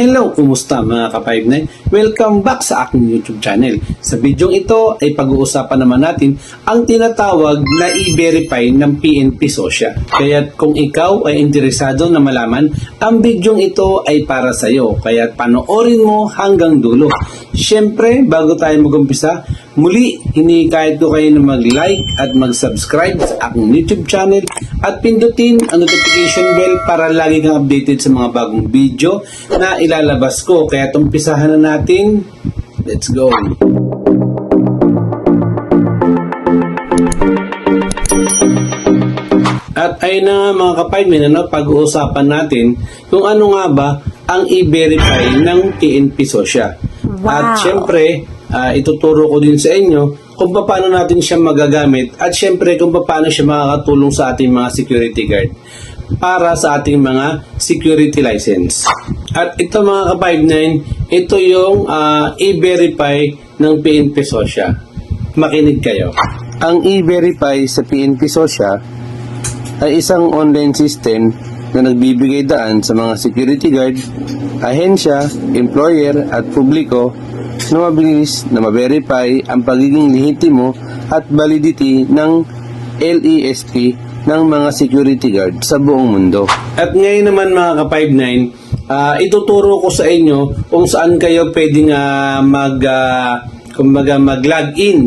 Hello, kumusta mga ka-59? Welcome back sa aking YouTube channel. Sa bidyong ito ay pag-uusapan naman natin ang tinatawag na i-verify ng PNP SOSYA. Kaya kung ikaw ay interesado na malaman, ang bidyong ito ay para sa iyo. Kaya panoorin mo hanggang dulo. Siyempre, bago tayo mag-umpisa, muli hinihikayat ko kayo na mag-like at mag-subscribe sa aking YouTube channel at pindutin ang notification bell para lagi kang updated sa mga bagong video na ilalabas ko. Kaya tumpisahan na natin. Let's go! At ayun na nga mga ka-5 pag-uusapan natin kung ano nga ba ang i-verify ng PNP SOSYA. Wow. At syempre, ituturo ko din sa inyo kung paano natin siya magagamit at syempre kung paano siya makakatulong sa ating mga security guard para sa ating mga security license. At ito mga ka-59, ito yung i-verify ng PNP SOSYA. Makinig kayo. Ang i-verify sa PNP SOSYA ay isang online system na nagbibigay daan sa mga security guard, ahensya, employer at publiko na mabilis na ma-verify ang pagiging lehitimo at validity ng LESP ng mga security guard sa buong mundo. At ngayon naman mga ka-59, ituturo ko sa inyo kung saan kayo pwedeng mag-login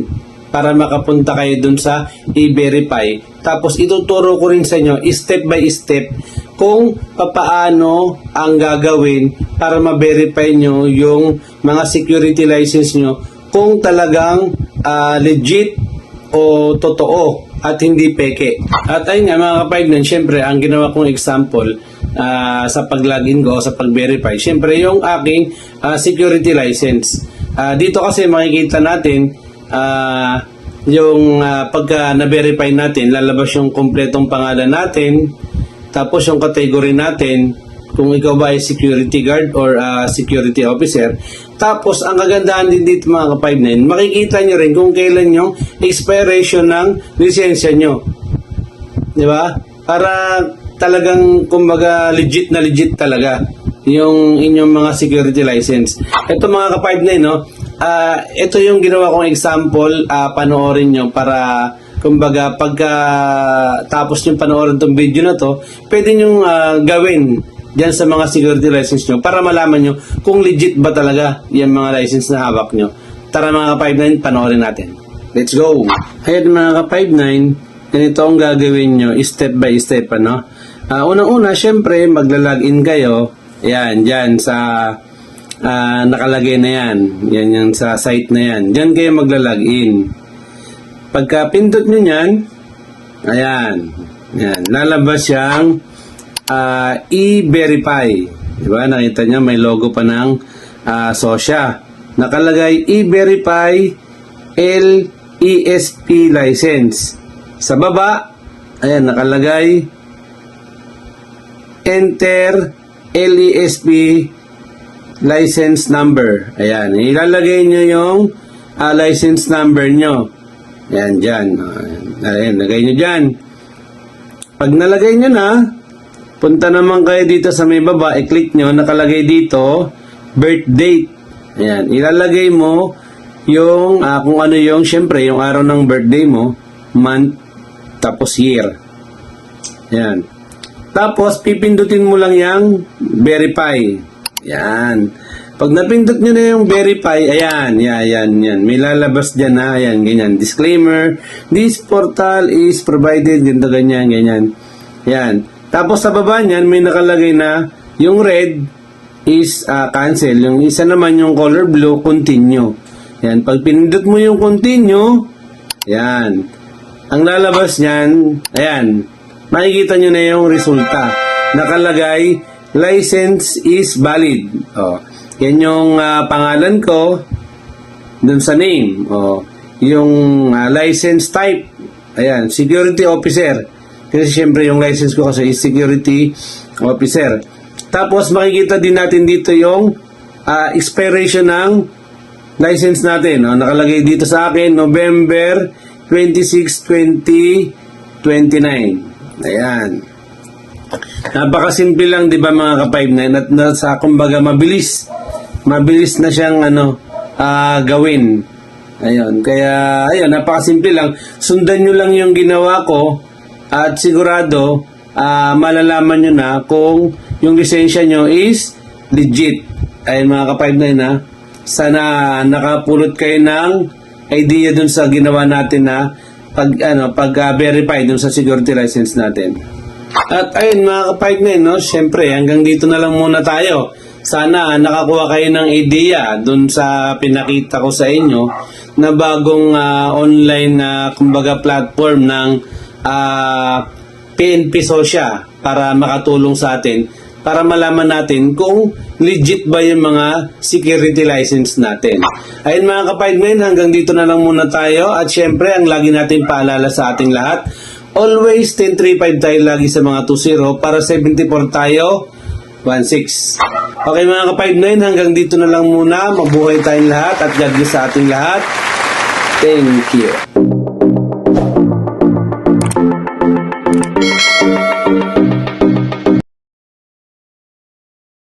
para makapunta kayo dun sa i-verify. Tapos ituturo ko rin sa inyo step by step kung paano ang gagawin para ma-verify nyo yung mga security license nyo kung talagang legit o totoo at hindi peke. At ayun nga mga ka-5, syempre ang ginawa kong example sa pag-login ko, sa pag-verify, syempre yung aking security license. Dito kasi makikita natin yung pagka na-verify natin, lalabas yung kompletong pangalan natin, tapos yung category natin, kung ikaw ba ay security guard or security officer. Tapos, ang kagandahan din dito mga ka-59, makikita nyo rin kung kailan yung expiration ng lisensya nyo. Di ba? Para talagang, kumbaga, legit na legit talaga yung inyong mga security license. Ito mga ka-59, no? Ito yung ginawa kong example, panoorin nyo para kumbaga pagka tapos yung panoorin tong video na to, pwede nyo gawin dyan sa mga security license nyo para malaman nyo kung legit ba talaga yung mga license na hawak nyo. Tara mga ka-59, panoorin natin. Let's go! Ayan mga ka-59, ganito ang gagawin nyo step by step. Unang-una, syempre magla-login kayo. Ayan, dyan sa nakalagay na yan. Yan yung sa site na yan. Dyan kayo magla-login. Pagka pindot nyo yan, ayan, yan, lalabas siyang i-verify. Diba? Nakita nyo, may logo pa ng SOSYA. Nakalagay i-verify LESP license. Sa baba, ayan, nakalagay enter LESP license number. Ayan, ilalagay nyo yung license number nyo. Ayan, dyan. Ayan, lagay nyo dyan. Pag nalagay nyo na, punta naman kayo dito sa may baba, i-click nyo, nakalagay dito, birth date. Ayan, ilalagay mo yung, kung ano yung, syempre, yung araw ng birthday mo, month, tapos year. Ayan. Tapos, pipindutin mo lang yung verify. Ayan. Pag napindot nyo na yung verify, ayan, yan. May lalabas dyan na, ayan, ganyan. Disclaimer, this portal is provided, ganyan. Yan. Tapos sa baba niyan, may nakalagay na, yung red is cancel. Yung isa naman, yung color blue, continue. Yan. Pag pinindot mo yung continue, yan. Ang lalabas niyan, ayan, makikita nyo na yung resulta. Nakalagay, license is valid. Yan yung pangalan ko dun sa name. Yung license type. Ayan, security officer. Kasi syempre yung license ko kasi is security officer. Tapos makikita din natin dito yung expiration ng license natin. Nakalagay dito sa akin, November 26, 2029. Ayan. Napakasimple lang, di ba mga ka-5-9? At sa kumbaga mabilis na siyang gawin. Ayun, kaya ayun, napakasimple lang. Sundan nyo lang yung ginawa ko at sigurado malalaman nyo na kung yung lisensya nyo is legit. Ayun mga ka-5-9 ha. Sana nakapulot kayo ng idea dun sa ginawa natin na pag-verify dun sa security license natin. At ayun mga ka-5-9, no? Syempre, hanggang dito na lang muna tayo. Sana nakakuha kayo ng idea dun sa pinakita ko sa inyo na bagong online kumbaga platform ng PNP Sosya para makatulong sa atin, para malaman natin kung legit ba yung mga security license natin. Ayun mga ka-5-9, hanggang dito na lang muna tayo. At syempre, ang lagi natin paalala sa ating lahat, always 10-3-5 tayo lagi sa mga 2-0 para 74 tayo 1-6. Okay mga ka-5-9, hanggang dito na lang muna. Mabuhay tayong lahat at God bless sa ating lahat. Thank you.